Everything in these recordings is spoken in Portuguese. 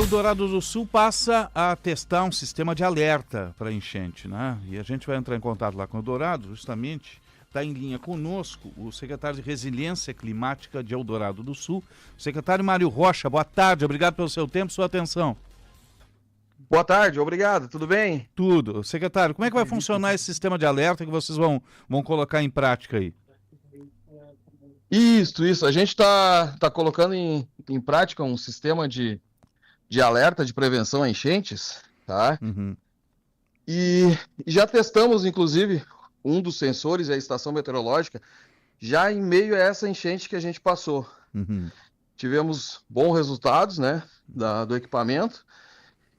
Eldorado do Sul passa a testar um sistema de alerta para enchente, né? E a gente vai entrar em contato lá com o Eldorado, justamente. Está em linha conosco o secretário de Resiliência Climática de Eldorado do Sul, o secretário Mário Rocha. Boa tarde, obrigado pelo seu tempo e sua atenção. Boa tarde, obrigado, tudo bem? Tudo. Secretário, como é que vai funcionar esse sistema de alerta que vocês vão colocar em prática aí? Isso. A gente está colocando em prática um sistema de alerta de prevenção a enchentes, tá? Uhum. E já testamos, inclusive, um dos sensores, a estação meteorológica, já em meio a essa enchente que a gente passou. Uhum. Tivemos bons resultados, né, do equipamento.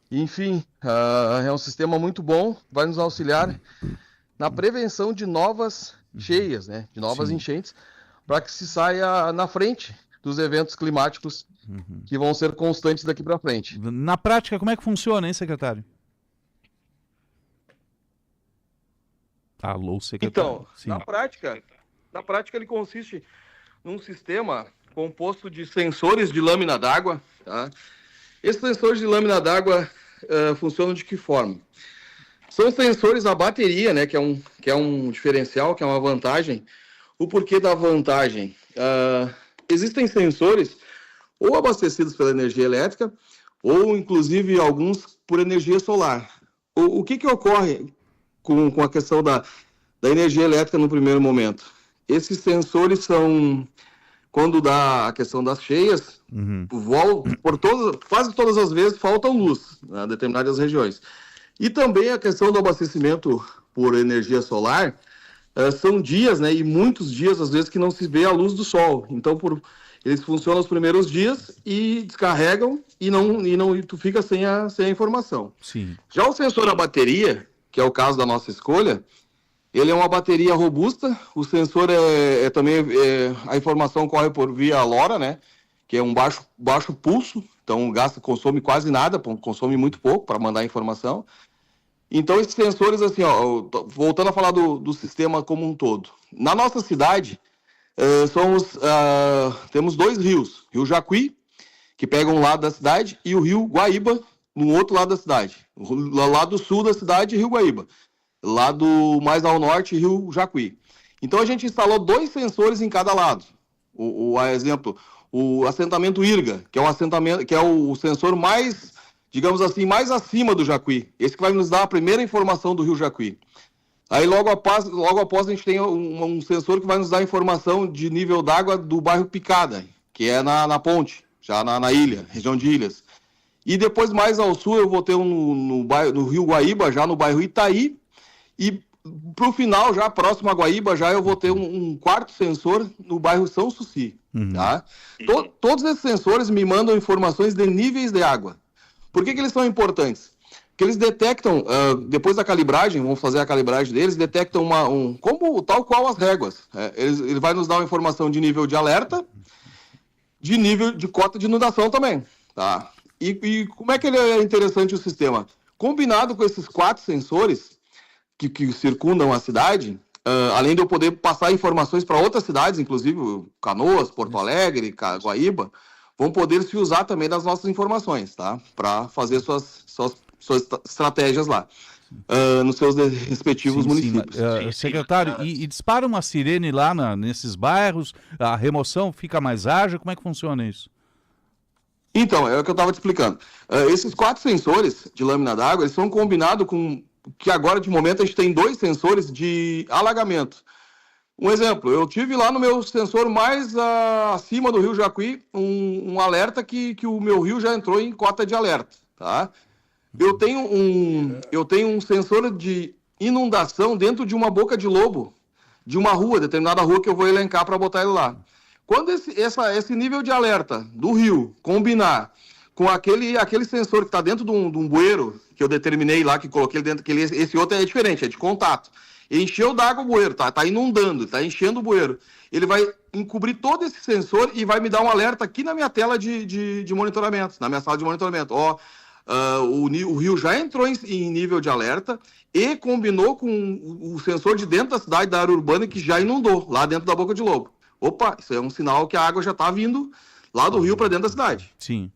Enfim, é um sistema muito bom, vai nos auxiliar na prevenção de novas cheias, né, de novas enchentes, para que se saia na frente dos eventos climáticos que vão ser constantes daqui para frente. Na prática, como é que funciona, hein, secretário? Alô, secretário. Então, Sim. na prática ele consiste num sistema composto de sensores de lâmina d'água, tá? Esses sensores de lâmina d'água funcionam de que forma? São sensores a bateria, né, que é um diferencial, que é uma vantagem. O porquê da vantagem? Existem sensores ou abastecidos pela energia elétrica, ou inclusive alguns por energia solar. O que ocorre com a questão da energia elétrica no primeiro momento? Esses sensores são, quando dá a questão das cheias, quase todas as vezes faltam luz em determinadas regiões. E também a questão do abastecimento por energia solar, são dias, né, e muitos dias, às vezes, que não se vê a luz do sol. Então, eles funcionam os primeiros dias e descarregam e tu fica sem a informação. Sim. Já o sensor a bateria, que é o caso da nossa escolha, ele é uma bateria robusta. O sensor a informação corre por via LoRa, né, que é um baixo pulso, então consome quase nada, consome muito pouco para mandar a informação. Então, esses sensores, assim, voltando a falar do sistema como um todo. Na nossa cidade, temos dois rios. Rio Jacuí, que pega um lado da cidade, e o rio Guaíba, no outro lado da cidade. O lado sul da cidade, Rio Guaíba. Lado mais ao norte, Rio Jacuí. Então, a gente instalou dois sensores em cada lado. Exemplo, o assentamento Irga, que é o sensor mais, digamos assim, mais acima do Jacuí. Esse que vai nos dar a primeira informação do Rio Jacuí. Aí logo após a gente tem um sensor que vai nos dar a informação de nível d'água do bairro Picada, que é na ponte, já na ilha, região de Ilhas. E depois mais ao sul eu vou ter no Rio Guaíba, já no bairro Itaí, e para o final, já próximo a Guaíba, já eu vou ter um quarto sensor no bairro São Suci. Tá? Todos esses sensores me mandam informações de níveis de água. Por que eles são importantes? Porque eles detectam, depois da calibragem, vamos fazer a calibragem deles, detectam tal qual as réguas. Ele vai nos dar uma informação de nível de alerta, de nível de cota de inundação também. Tá? E como é que ele é interessante o sistema? Combinado com esses 4 sensores que circundam a cidade, além de eu poder passar informações para outras cidades, inclusive Canoas, Porto Alegre, Guaíba, vão poder se usar também das nossas informações, tá? Para fazer suas estratégias lá, nos seus respectivos municípios. Secretário, e dispara uma sirene lá nesses bairros? A remoção fica mais ágil? Como é que funciona isso? Então, é o que eu estava te explicando. Esses 4 sensores de lâmina d'água, eles são combinados com que agora, de momento, a gente tem 2 sensores de alagamento. Um exemplo, eu tive lá no meu sensor mais acima do Rio Jacuí um alerta que o meu rio já entrou em cota de alerta, tá? Eu tenho um sensor de inundação dentro de uma boca de lobo, de uma rua, determinada rua que eu vou elencar para botar ele lá. Quando esse nível de alerta do rio combinar com aquele sensor que está dentro de um bueiro, que eu determinei lá, que coloquei ele dentro, esse outro é diferente, é de contato. Encheu d'água o bueiro, tá inundando, tá enchendo o bueiro. Ele vai encobrir todo esse sensor e vai me dar um alerta aqui na minha tela de monitoramento, na minha sala de monitoramento. O rio já entrou em nível de alerta e combinou com o sensor de dentro da cidade, da área urbana, que já inundou, lá dentro da Boca de Lobo. Opa, isso é um sinal que a água já está vindo lá do rio para dentro da cidade. Sim.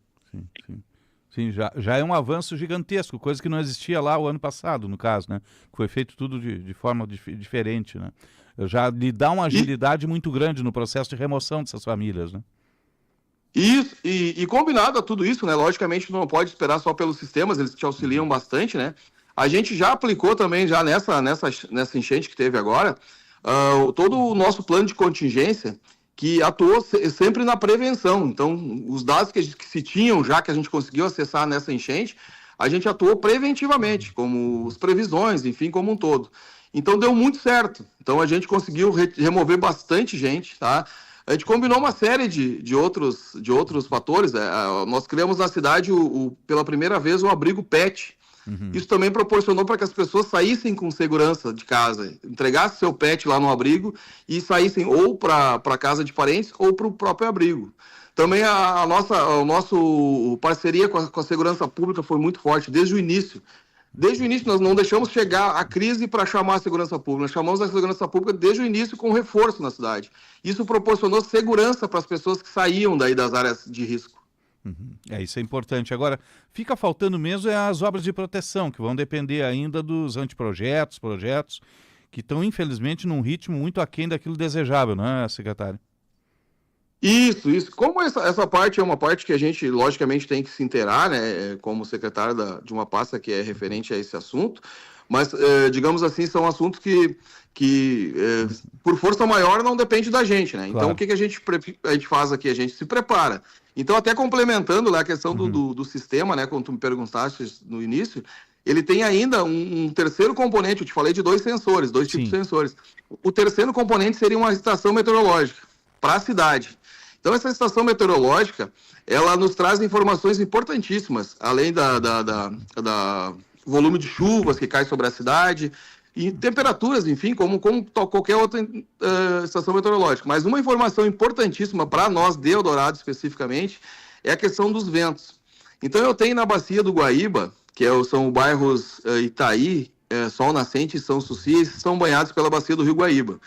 Sim, já é um avanço gigantesco, coisa que não existia lá o ano passado, no caso, né? Foi feito tudo de forma diferente, né? Já lhe dá uma agilidade muito grande no processo de remoção dessas famílias, né? Isso, e combinado a tudo isso, né? Logicamente, não pode esperar só pelos sistemas, eles te auxiliam bastante, né? A gente já aplicou também, já nessa enchente que teve agora, todo o nosso plano de contingência, que atuou sempre na prevenção. Então, os dados que se tinham já, que a gente conseguiu acessar nessa enchente, a gente atuou preventivamente, como as previsões, enfim, como um todo. Então, deu muito certo. Então, a gente conseguiu remover bastante gente, tá? A gente combinou uma série de outros fatores. Nós criamos na cidade, pela primeira vez, um abrigo PET. Isso também proporcionou para que as pessoas saíssem com segurança de casa, entregassem seu pet lá no abrigo e saíssem ou para a casa de parentes ou para o próprio abrigo. Também a nossa parceria com a segurança pública foi muito forte desde o início. Desde o início, nós não deixamos chegar a crise para chamar a segurança pública. Nós chamamos a segurança pública desde o início com reforço na cidade. Isso proporcionou segurança para as pessoas que saíam daí das áreas de risco. Isso é importante. Agora, fica faltando mesmo as obras de proteção, que vão depender ainda dos anteprojetos, projetos, que estão, infelizmente, num ritmo muito aquém daquilo desejável, não é, secretário? Isso. Como essa parte é uma parte que a gente, logicamente, tem que se inteirar, né, como secretário de uma pasta que é referente a esse assunto, mas, digamos assim, são assuntos que por força maior, não depende da gente, né? Então, claro. O que a gente faz aqui? A gente se prepara. Então, até complementando lá a questão do sistema, né, como tu me perguntaste no início, ele tem ainda um terceiro componente. Eu te falei de dois sensores, dois tipos de sensores. O terceiro componente seria uma estação meteorológica para a cidade. Então, essa estação meteorológica, ela nos traz informações importantíssimas, além da volume de chuvas que cai sobre a cidade e temperaturas, enfim, como qualquer outra estação meteorológica. Mas uma informação importantíssima para nós de Eldorado especificamente é a questão dos ventos. Então, eu tenho na bacia do Guaíba, que são bairros Itaí, Sol Nascente e São Suci, são banhados pela bacia do Rio Guaíba.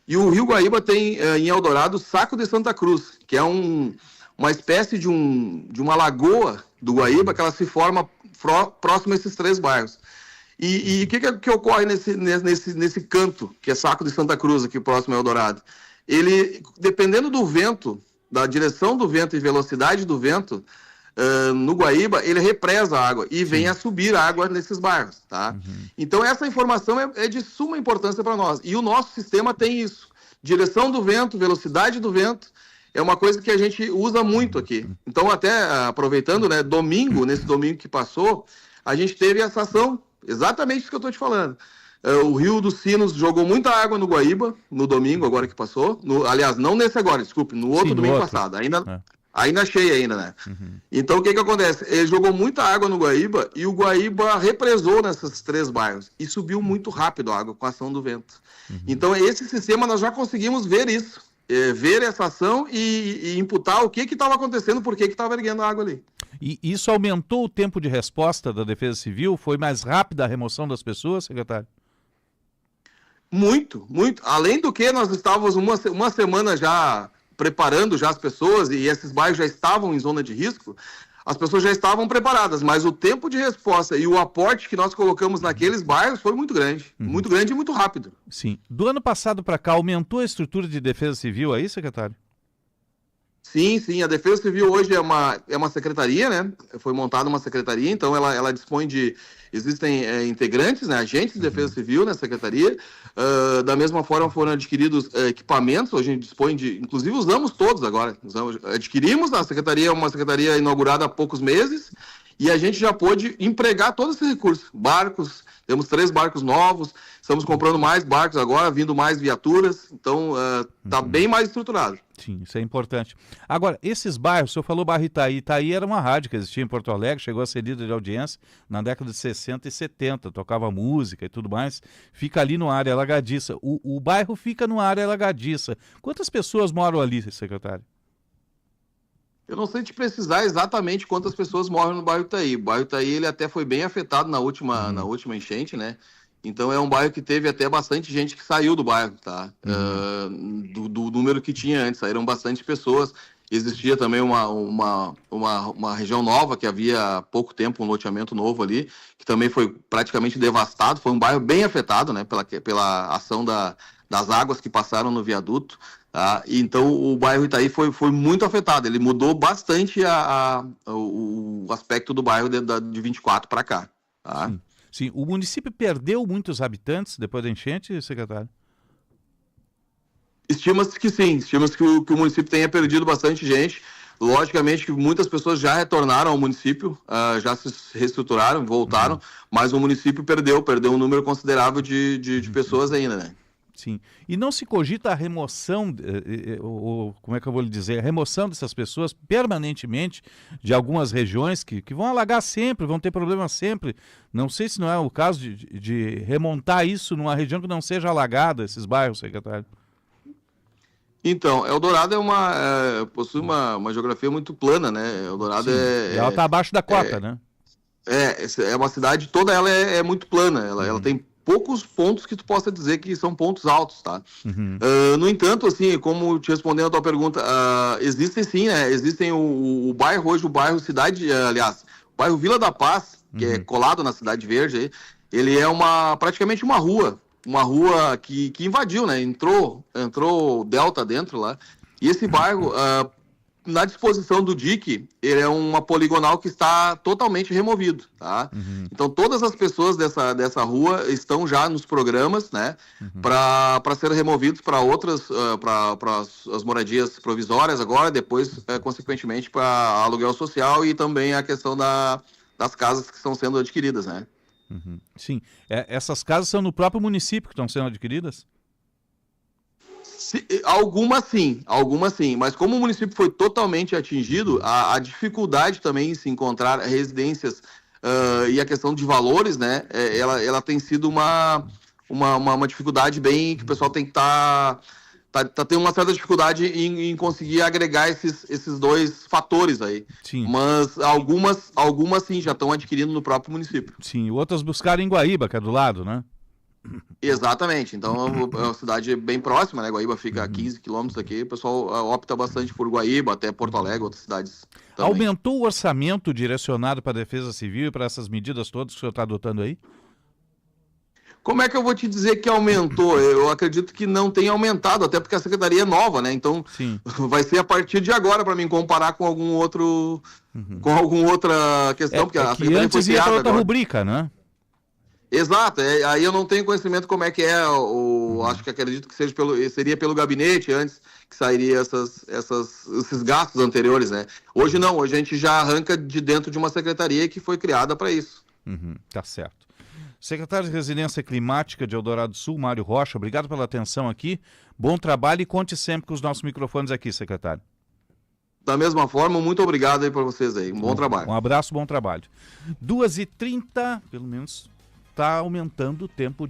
E o Rio Guaíba tem em Eldorado o Saco de Santa Cruz, que é uma espécie de uma lagoa do Guaíba que ela se forma próximo a esses três bairros. E o que ocorre nesse canto, que é Saco de Santa Cruz, aqui próximo a Eldorado? Ele, dependendo do vento, da direção do vento e velocidade do vento, no Guaíba, ele represa a água e vem a subir a água nesses bairros, tá? Então, essa informação é de suma importância para nós. E o nosso sistema tem isso. Direção do vento, velocidade do vento, é uma coisa que a gente usa muito aqui. Então, até aproveitando, né, nesse domingo que passou, a gente teve essa ação, exatamente isso que eu estou te falando. O Rio dos Sinos jogou muita água no Guaíba, no domingo agora que passou. Aliás, não nesse agora, desculpe, no outro domingo passado. Ainda cheia ainda, né? Então, o que acontece? Ele jogou muita água no Guaíba e o Guaíba represou nesses três bairros e subiu muito rápido a água com a ação do vento. Então, esse sistema nós já conseguimos ver isso, ver essa ação e imputar o que estava acontecendo, por que estava erguendo a água ali. E isso aumentou o tempo de resposta da Defesa Civil? Foi mais rápida a remoção das pessoas, secretário? Muito, muito. Além do que, nós estávamos uma semana já preparando já as pessoas, e esses bairros já estavam em zona de risco, as pessoas já estavam preparadas, mas o tempo de resposta e o aporte que nós colocamos naqueles bairros foi muito grande e muito rápido. Sim. Do ano passado para cá, aumentou a estrutura de Defesa Civil aí, secretário? Sim, a Defesa Civil hoje é uma secretaria, né? Foi montada uma secretaria, então ela dispõe de... Existem integrantes, né? Agentes de Defesa Civil na secretaria. Da mesma forma foram adquiridos equipamentos, hoje a gente dispõe de... Inclusive usamos todos agora. Adquirimos, a secretaria é uma secretaria inaugurada há poucos meses, e a gente já pôde empregar todos esses recursos. Barcos, temos 3 barcos novos, estamos comprando mais barcos agora, vindo mais viaturas, então está bem mais estruturado. Sim, isso é importante. Agora, esses bairros, o senhor falou bairro Itaí. Itaí era uma rádio que existia em Porto Alegre, chegou a ser líder de audiência na década de 60 e 70, tocava música e tudo mais. Fica ali no área alagadiça. O bairro fica no área alagadiça. Quantas pessoas moram ali, secretário? Eu não sei te precisar exatamente quantas pessoas moram no bairro Itaí. O bairro Itaí ele até foi bem afetado na última enchente, né? Então é um bairro que teve até bastante gente que saiu do bairro, tá? Do número que tinha antes, saíram bastante pessoas. Existia também uma região nova, que havia há pouco tempo um loteamento novo ali, que também foi praticamente devastado. Foi um bairro bem afetado, né, pela ação das águas que passaram no viaduto. Tá? Então o bairro Itaí foi muito afetado. Ele mudou bastante o aspecto do bairro de 24 para cá. Tá? Sim. Sim. O município perdeu muitos habitantes depois da enchente, secretário? Estima-se que sim, estima-se que o município tenha perdido bastante gente. Logicamente que muitas pessoas já retornaram ao município, já se reestruturaram, voltaram, mas o município perdeu um número considerável de pessoas ainda, né? Sim. E não se cogita a remoção, como é que eu vou lhe dizer, a remoção dessas pessoas permanentemente de algumas regiões que vão alagar sempre, vão ter problemas sempre. Não sei se não é o caso de remontar isso numa região que não seja alagada, esses bairros, secretário. Então, Eldorado possui uma geografia muito plana, né? Eldorado ela está abaixo da cota, né? É uma cidade, toda ela é muito plana, ela tem poucos pontos que tu possa dizer que são pontos altos, tá? No entanto, assim, como te respondendo a tua pergunta, existem sim, né? Existem o bairro hoje, o bairro Cidade, aliás, o bairro Vila da Paz, que é colado na Cidade Verde, ele é praticamente uma rua que invadiu, né? Entrou o Delta dentro lá. E esse bairro, na disposição do DIC, ele é uma poligonal que está totalmente removido, tá? Então todas as pessoas dessa rua estão já nos programas, né? Para serem removidos para outras, para as moradias provisórias agora, depois, consequentemente, para aluguel social e também a questão das casas que estão sendo adquiridas, né? Sim. Essas casas são no próprio município que estão sendo adquiridas? Algumas sim, mas como o município foi totalmente atingido, a dificuldade também em se encontrar residências e a questão de valores, né, ela tem sido uma dificuldade bem que o pessoal tem que tá tendo uma certa dificuldade em conseguir agregar esses dois fatores aí. Sim. Mas algumas sim já estão adquirindo no próprio município. Sim, e outras buscaram em Guaíba, que é do lado, né? Exatamente, então é uma cidade bem próxima, né? Guaíba fica a 15 quilômetros daqui, o pessoal opta bastante por Guaíba, até Porto Alegre, outras cidades também. Aumentou o orçamento direcionado para a Defesa Civil e para essas medidas todas que o senhor está adotando aí? Como é que eu vou te dizer que aumentou? Eu acredito que não tem aumentado, até porque a secretaria é nova, né? Então vai ser a partir de agora para mim comparar com algum outro, com alguma outra questão, porque a secretaria antes ia para outra rubrica, né? Exato, aí eu não tenho conhecimento como é que é, acho que acredito que seria pelo gabinete antes que sairia esses gastos anteriores, né? Hoje não, hoje a gente já arranca de dentro de uma secretaria que foi criada para isso. Tá certo. Secretário de Resiliência Climática de Eldorado do Sul, Mário Rocha, obrigado pela atenção aqui, bom trabalho e conte sempre com os nossos microfones aqui, secretário. Da mesma forma, muito obrigado aí para vocês aí, bom trabalho. Um abraço, bom trabalho. 2h30, pelo menos, está aumentando o tempo de